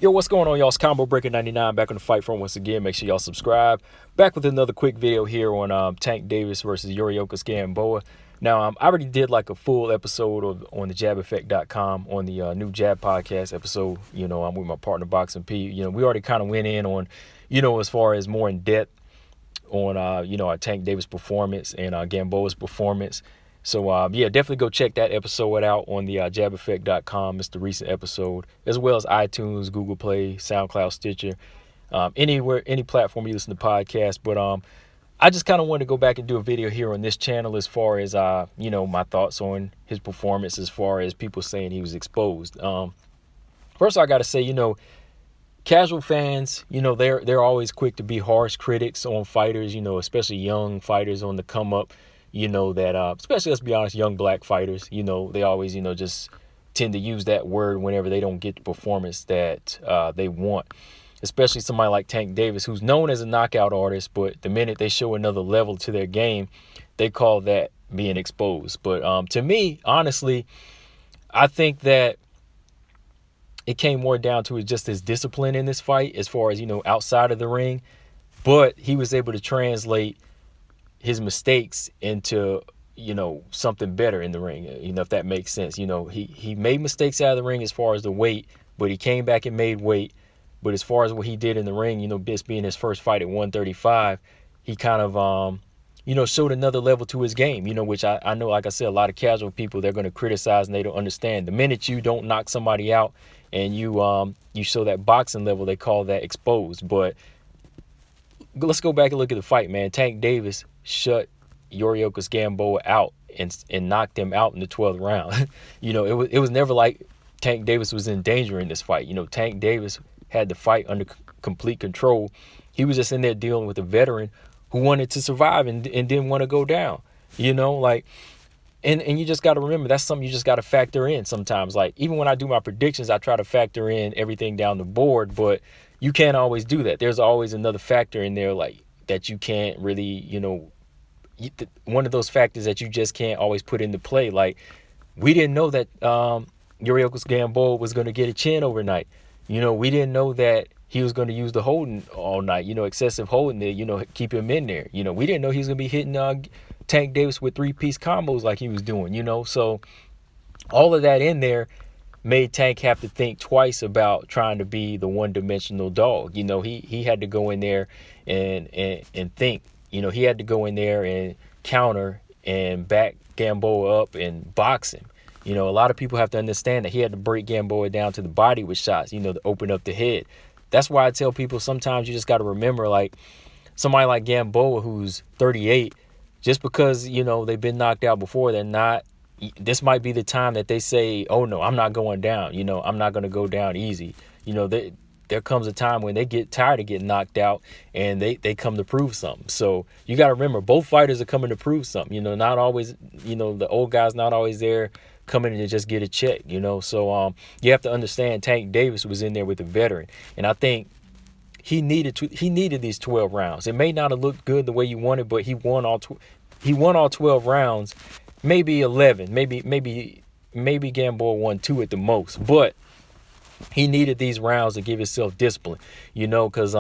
Yo, what's going on, y'all? It's Combo Breaker 99 back on the fight front once again. Make sure y'all subscribe. Back with another quick video here on Tank Davis versus Yoriokas Gamboa. Now, I already did like a full episode on the jabeffect.com on the new Jab podcast episode. I'm with my partner Boxing P. We already kind of went in on, as far as more in depth on, our Tank Davis performance and Gamboa's performance. So, definitely go check that episode out on the jabeffect.com. It's the recent episode, as well as iTunes, Google Play, SoundCloud, Stitcher, anywhere, any platform you listen to podcasts. But I just kind of wanted to go back and do a video here on this channel as far as, my thoughts on his performance as far as people saying he was exposed. First, I got to say, casual fans, they're always quick to be harsh critics on fighters, especially young fighters on the come up. That especially, let's be honest, young black fighters, they always, just tend to use that word whenever they don't get the performance that they want. Especially somebody like Tank Davis, who's known as a knockout artist, but the minute they show another level to their game, they call that being exposed. But to me, honestly, I think that it came more down to just his discipline in this fight as far as, outside of the ring. But he was able to translate his mistakes into, something better in the ring, if that makes sense. He made mistakes out of the ring as far as the weight, but he came back and made weight. But as far as what he did in the ring, this being his first fight at 135, he kind of, showed another level to his game, which I know, like I said, a lot of casual people, they're going to criticize and they don't understand. The minute you don't knock somebody out and you show that boxing level, they call that exposed. But let's go back and look at the fight, man. Tank Davis shut Yoriokas Gamboa out and knocked him out in the 12th round. It was never like Tank Davis was in danger in this fight. Tank Davis had the fight under complete control. He was just in there dealing with a veteran who wanted to survive and didn't want to go down. And you just got to remember, that's something you just got to factor in sometimes. Like, even when I do my predictions, I try to factor in everything down the board, but you can't always do that. There's always another factor in there, like, that you can't really, one of those factors that you just can't always put into play. Like, we didn't know that Yoriokas Gamboa was going to get a chin overnight. We didn't know that he was going to use the holding all night, excessive holding there, keep him in there. We didn't know he was going to be hitting Tank Davis with 3-piece combos like he was doing, So all of that in there made Tank have to think twice about trying to be the one-dimensional dog. He had to go in there and think. He had to go in there and counter and back Gamboa up and box him. A lot of people have to understand that he had to break Gamboa down to the body with shots, to open up the head. That's why I tell people sometimes you just got to remember, like, somebody like Gamboa who's 38, just because, they've been knocked out before, they're not, this might be the time that they say, oh, no, I'm not going down. I'm not going to go down easy. There comes a time when they get tired of getting knocked out and they come to prove something. So you got to remember, both fighters are coming to prove something. Not always, the old guy's not always there coming in to just get a check, So you have to understand Tank Davis was in there with a veteran. And I think he needed these 12 rounds. It may not have looked good the way you wanted, but he won all 12 rounds, maybe 11, maybe Gamboa won 2 at the most, but he needed these rounds to give himself discipline, because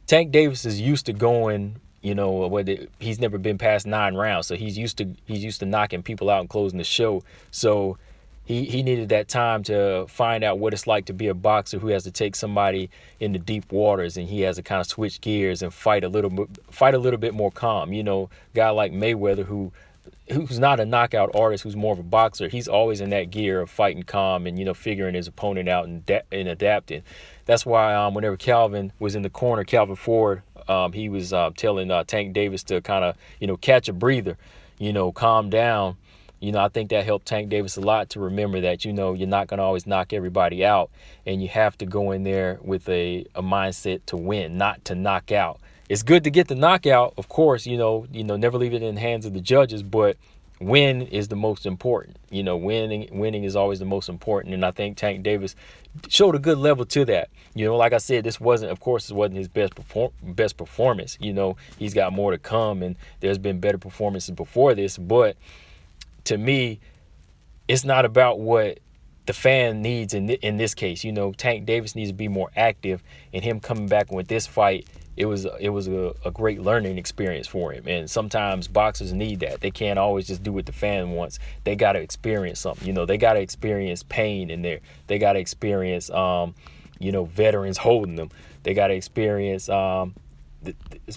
Tank Davis is used to going, he's never been past 9 rounds, so he's used to knocking people out and closing the show. So he needed that time to find out what it's like to be a boxer who has to take somebody in the deep waters, and he has to kind of switch gears and fight a little bit more calm. Guy like Mayweather who's not a knockout artist, who's more of a boxer, he's always in that gear of fighting calm and, figuring his opponent out and adapting. That's why whenever Calvin was in the corner, Calvin Ford, he was telling Tank Davis to kind of, catch a breather, calm down. I think that helped Tank Davis a lot to remember that, you're not going to always knock everybody out, and you have to go in there with a mindset to win, not to knock out. It's good to get the knockout, of course, never leave it in the hands of the judges, but win is the most important. Winning is always the most important. And I think Tank Davis showed a good level to that. Like I said, this wasn't his best performance. He's got more to come, and there's been better performances before this. But to me, it's not about what the fan needs in this case. You know, Tank Davis needs to be more active, and him coming back with this fight, it was a great learning experience for him. And sometimes boxers need that. They can't always just do what the fan wants. They got to experience something. You know, they got to experience pain in there. They got to experience veterans holding them. They got to experience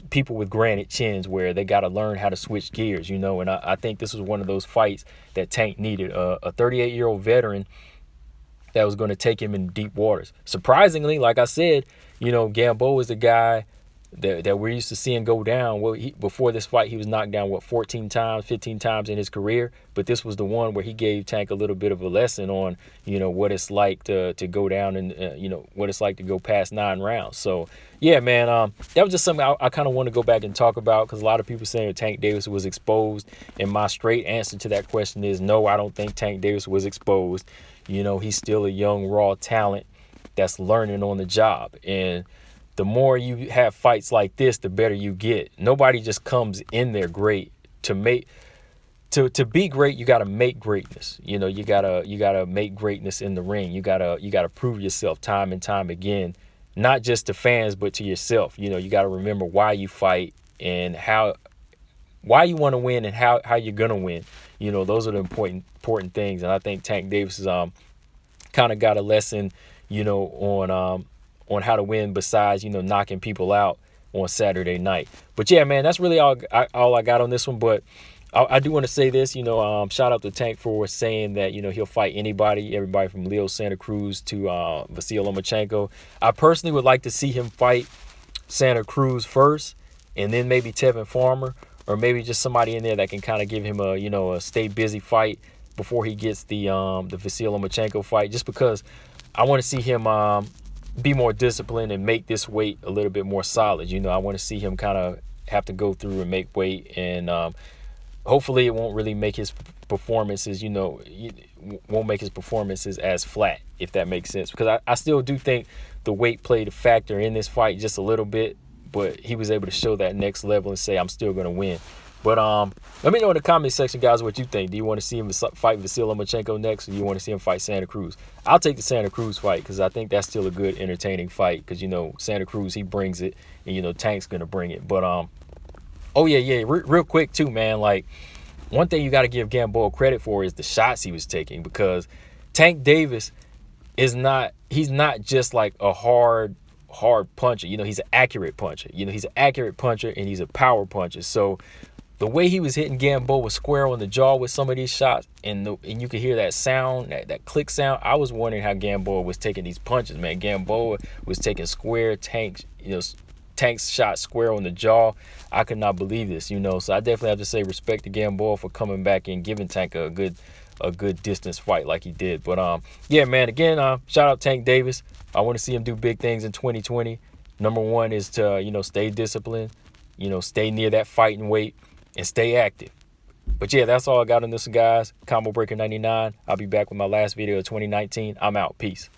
people with granite chins where they got to learn how to switch gears, you know. And I think this was one of those fights that Tank needed. A 38-year-old veteran that was going to take him in deep waters. Surprisingly, like I said, you know, Gamboa is the guy that we're used to seeing go down. Well, before this fight, he was knocked down, 14 times, 15 times in his career. But this was the one where he gave Tank a little bit of a lesson on, you know, what it's like to go down and, what it's like to go past 9 rounds. So, yeah, man, that was just something I kind of want to go back and talk about, because a lot of people saying Tank Davis was exposed. And my straight answer to that question is no, I don't think Tank Davis was exposed. You know, he's still a young, raw talent that's learning on the job. And the more you have fights like this, the better you get. Nobody just comes in there great. To be great, you got to make greatness. You know, you gotta make greatness in the ring. You gotta prove yourself time and time again, not just to fans but to yourself. You know, you got to remember why you fight and why you want to win and how you're gonna win. You know, those are the important things. And I think Tank Davis is kind of got a lesson, you know, on how to win besides, you know, knocking people out on Saturday night. But yeah, man, that's really all I got on this one. But I do want to say this, you know, shout out to Tank for saying that, you know, he'll fight everybody from Leo Santa Cruz to Vasyl Lomachenko. I personally would like to see him fight Santa Cruz first, and then maybe Tevin Farmer, or maybe just somebody in there that can kind of give him a stay busy fight before he gets the Vasyl Lomachenko fight, just because I want to see him be more disciplined and make this weight a little bit more solid. You know, I want to see him kind of have to go through and make weight, and hopefully it won't really make his performances, won't make his performances as flat, if that makes sense. Because I still do think the weight played a factor in this fight just a little bit, but he was able to show that next level and say, I'm still going to win. But let me know in the comment section, guys, what you think. Do you want to see him fight Vasyl Lomachenko next, or do you want to see him fight Santa Cruz? I'll take the Santa Cruz fight, because I think that's still a good, entertaining fight, because, you know, Santa Cruz, he brings it, and, you know, Tank's going to bring it. But, real quick, too, man, like, one thing you got to give Gamboa credit for is the shots he was taking, because Tank Davis he's not just like a hard puncher. You know, he's an accurate puncher. You know, he's an accurate puncher, and he's a power puncher. So the way he was hitting Gamboa square on the jaw with some of these shots, and you could hear that sound, that click sound. I was wondering how Gamboa was taking these punches, man. Gamboa was taking square Tank's shot square on the jaw. I could not believe this, you know. So I definitely have to say respect to Gamboa for coming back and giving Tank a good distance fight like he did. But yeah, man, again, shout out Tank Davis. I want to see him do big things in 2020. Number one is to, you know, stay disciplined, you know, stay near that fighting weight, and stay active. But yeah, that's all I got on this, guys. Combo Breaker 99. I'll be back with my last video of 2019. I'm out. Peace.